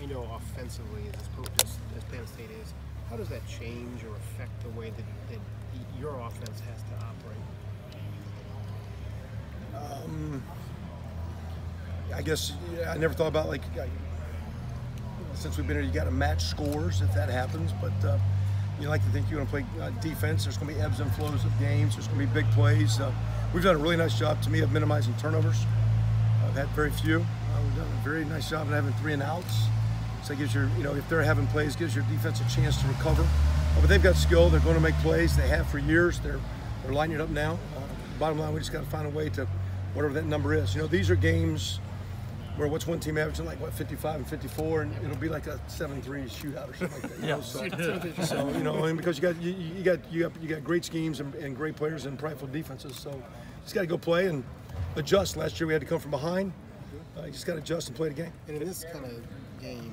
you know, offensively as potent as Penn State is, how does that change or affect the way that your offense has to operate? I guess I never thought about, like, since we've been here, you got to match scores if that happens. But you like to think you're going to play defense. There's going to be ebbs and flows of games. There's going to be big plays. We've done a really nice job, to me, of minimizing turnovers. I've had very few. We've done a very nice job of having 3 and outs. So it gives your, you know, if they're having plays, gives your defense a chance to recover. But they've got skill. They're going to make plays. They have for years. They're lining it up now. Bottom line, we just got to find a way to, whatever that number is. You know, these are games where what's one team averaging, like, what, 55 and 54, and it'll be like a 7-3 shootout or something like that. Yeah. So you know, and because you got great schemes and great players and prideful defenses. So you just got to go play and adjust. Last year we had to come from behind. You just got to adjust and play the game. And in this kind of game,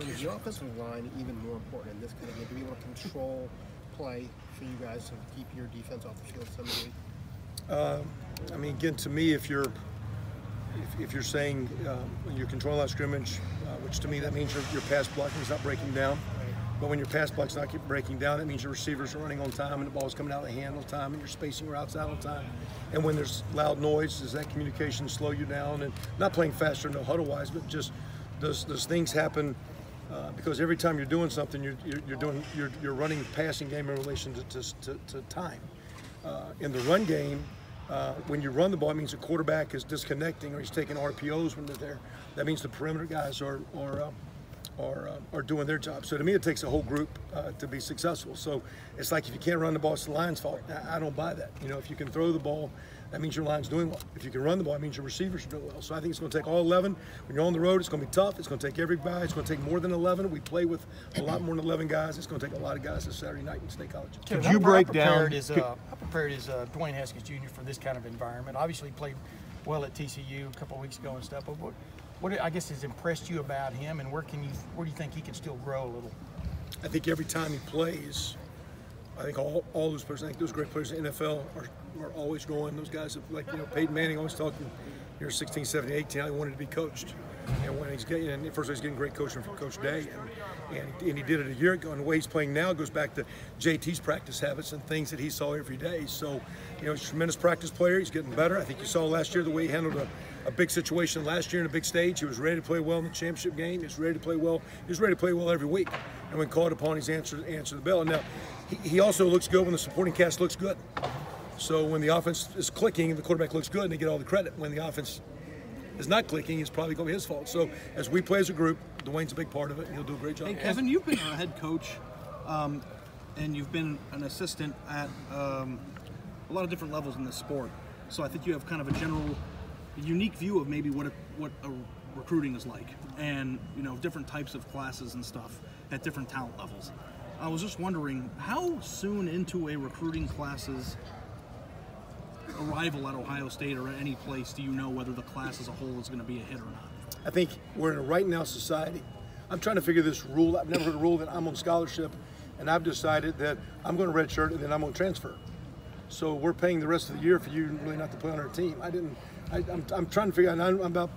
is your offensive line even more important in this kind of game to be able to control play for you guys to keep your defense off the field to some degree? I mean, again, to me, if you're saying when you're controlling that scrimmage, which to me that means your pass blocking is not breaking down. But when your pass block's not breaking down, that means your receivers are running on time and the ball's coming out of the hand on time and you're spacing routes out on time. And when there's loud noise, does that communication slow you down? And not playing faster, no huddle-wise, but just does things happen? Because every time you're doing something, you're running passing game in relation to time. In the run game, when you run the ball, it means the quarterback is disconnecting or he's taking RPOs when they're there. That means the perimeter guys are doing their job. So to me, it takes a whole group to be successful. So it's like if you can't run the ball, it's the line's fault. I don't buy that. You know, if you can throw the ball, that means your line's doing well. If you can run the ball, it means your receivers are doing well. So I think it's going to take all 11. When you're on the road, it's going to be tough. It's going to take everybody. It's going to take more than 11. We play with a lot more than 11 guys. It's going to take a lot of guys this Saturday night in State College. Could you break down? How prepared is Dwayne Haskins Jr. for this kind of environment? Obviously, he played well at TCU a couple of weeks ago and stuff. But what I guess has impressed you about him, and where do you think he can still grow a little? I think every time he plays, I think all those players, I think those great players in the NFL are always going. Those guys, like, you know, Peyton Manning always talking, you're 16, 17, 18, I wanted to be coached. And when he's getting, and first he's getting great coaching from Coach Day, and he did it a year ago. And the way he's playing now goes back to JT's practice habits and things that he saw every day. So, you know, he's a tremendous practice player. He's getting better. I think you saw last year the way he handled a big situation last year in a big stage. He was ready to play well in the championship game. He was ready to play well. He was ready to play well every week. And when called upon, he's answered the bell. And now he also looks good when the supporting cast looks good. So when the offense is clicking, the quarterback looks good, and they get all the credit. When the offense is not clicking, it's probably going to be his fault. So as we play as a group, Dwayne's a big part of it, and he'll do a great job. Hey, Kevin, you've been a head coach, and you've been an assistant at a lot of different levels in this sport. So I think you have kind of a unique view of maybe what a recruiting is like, and, you know, different types of classes and stuff at different talent levels. I was just wondering, how soon into a recruiting class's arrival at Ohio State or at any place do you know whether the class as a whole is going to be a hit or not? I think we're in a right now society. I'm trying to figure this rule. I've never heard a rule that I'm on scholarship, and I've decided that I'm going to redshirt and then I'm going to transfer. So we're paying the rest of the year for you really not to play on our team. I'm trying to figure out. I'm about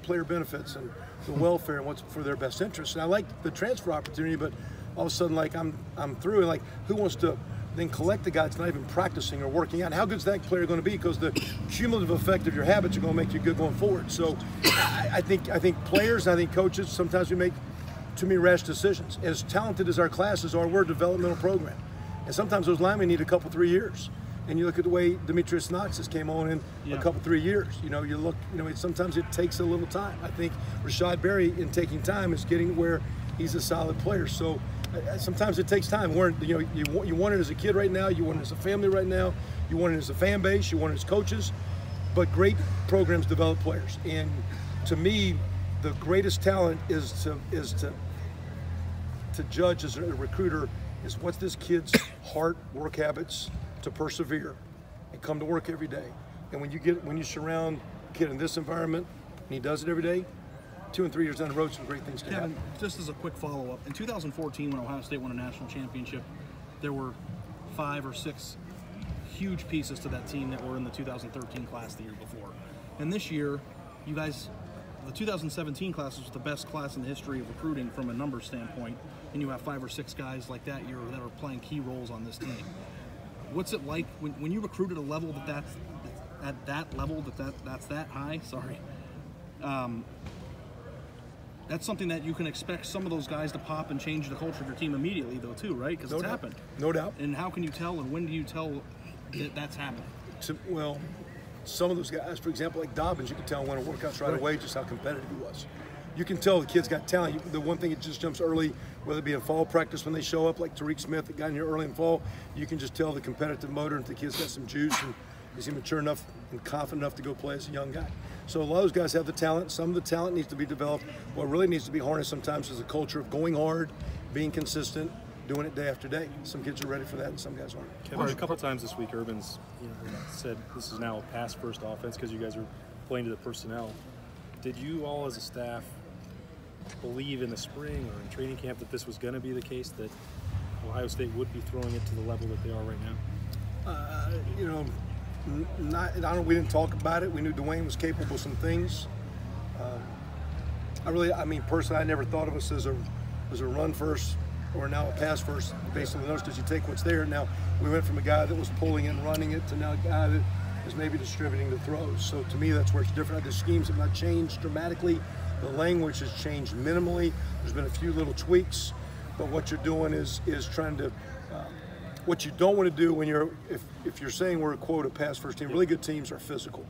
player benefits and the welfare and what's for their best interest. And I like the transfer opportunity, but all of a sudden, like, I'm through, and like, who wants to then collect the guy that's not even practicing or working out? How good is that player going to be? Because the cumulative effect of your habits are going to make you good going forward. So I think players, I think coaches, sometimes we make too many rash decisions. As talented as our classes are, we're a developmental program. And sometimes those linemen need a couple, 3 years. And you look at the way Demetrius Knox came on in a couple, 3 years. You know, sometimes it takes a little time. I think Rashad Berry, in taking time, is getting where he's a solid player. So sometimes it takes time. You want it as a kid right now, you want it as a family right now, you want it as a fan base, you want it as coaches, but great programs develop players. And to me, the greatest talent is to judge as a recruiter is what's this kid's heart, work habits to persevere and come to work every day. And when you surround a kid in this environment and he does it every day, 2 and 3 years down the road, some great things can happen. Just as a quick follow-up, in 2014 when Ohio State won a national championship, there were 5 or 6 huge pieces to that team that were in the 2013 class the year before. And this year, you guys the 2017 class was the best class in the history of recruiting from a number standpoint, and you have 5 or 6 guys like that year that are playing key roles on this team. What's it like when you recruit at a level that's that high? Sorry. That's something that you can expect some of those guys to pop and change the culture of your team immediately, though, too, right? Because it's happened. No doubt. And how can you tell, and when do you tell that that's happening? Well, some of those guys, for example, like Dobbins, you can tell when it workouts right away just how competitive he was. You can tell the kid's got talent. The one thing that just jumps early, whether it be in fall practice when they show up, like Tariq Smith that got in here early in fall, you can just tell the competitive motor and the kid's got some juice and is he mature enough and confident enough to go play as a young guy. So a lot of those guys have the talent. Some of the talent needs to be developed. What really needs to be harnessed sometimes is a culture of going hard, being consistent, doing it day after day. Some kids are ready for that and some guys aren't. Kevin, a couple times this week, Urban's said this is now a pass-first offense because you guys are playing to the personnel. Did you all as a staff believe in the spring or in training camp that this was going to be the case, that Ohio State would be throwing it to the level that they are right now? We didn't talk about it. We knew Dwayne was capable of some things. Personally, I never thought of us as a run first or now a pass first based on the notes, because you take what's there. Now, we went from a guy that was pulling and running it to now a guy that is maybe distributing the throws. So to me, that's where it's different. The schemes have not changed dramatically. The language has changed minimally. There's been a few little tweaks, but what you're doing is trying to what you don't want to do when if you're saying we're a pass first team, really good teams are physical.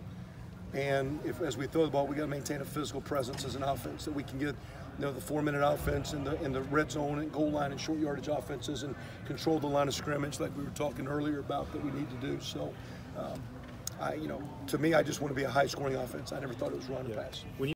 And as we throw the ball, we got to maintain a physical presence as an offense that we can get, the 4-minute offense in the red zone and goal line and short yardage offenses and control the line of scrimmage like we were talking earlier about that we need to do. So, to me, I just want to be a high-scoring offense. I never thought it was run and pass.